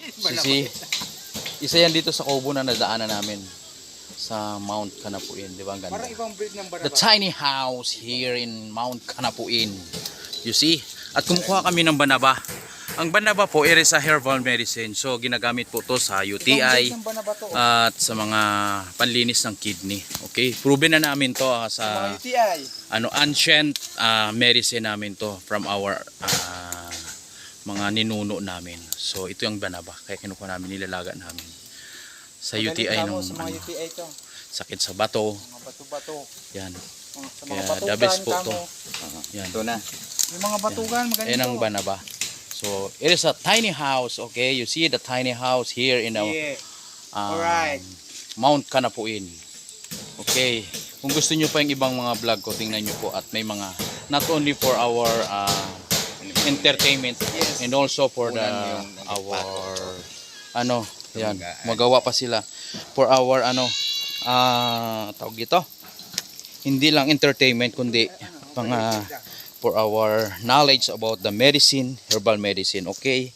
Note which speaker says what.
Speaker 1: Sisi, isa yan dito sa kubo na nadaanan namin sa Mount Kanapuin, di ba? Ang ganda.
Speaker 2: Parang ibang breed ng
Speaker 1: The
Speaker 2: banaba.
Speaker 1: tiny house here in Mount Kanapuin. You see? At kumukuha kami ng banaba. Ang banaba po is a herbal medicine. So ginagamit po to sa
Speaker 2: Ibang
Speaker 1: UTI
Speaker 2: breed ng banaba to.
Speaker 1: at sa mga panlinis ng kidney. Okay? Proven na namin to sa
Speaker 2: Mga UTI.
Speaker 1: ancient medicine namin to from our mga ninuno namin. So ito yung banaba. Kaya kinukuha namin, nilalaga namin. Sa UTI ng
Speaker 2: sa mga UTI to.
Speaker 1: sakit sa bato.
Speaker 2: Mga bato-bato.
Speaker 1: Yan.
Speaker 2: Sa
Speaker 1: Kaya
Speaker 2: mga batugan.
Speaker 1: the best po to.
Speaker 2: tamo.
Speaker 1: Yan.
Speaker 3: Ito na.
Speaker 2: Yung mga batugan, maganda
Speaker 1: Yan ang banaba. So, it is a tiny house, okay? You see the tiny house here in the
Speaker 2: Yeah.
Speaker 1: um,
Speaker 2: Alright.
Speaker 1: Mount Kanapuin. Okay. Kung gusto nyo pa yung ibang mga vlog ko, tingnan nyo po. At may mga, not only for our entertainment,
Speaker 2: Yes.
Speaker 1: and also for the,
Speaker 3: Unan yung
Speaker 1: our, ano, yan,
Speaker 3: Tumagaan.
Speaker 1: magawa pa sila. For our, tawag ito, hindi lang entertainment, kundi mga, for our knowledge about the medicine, herbal medicine, okay?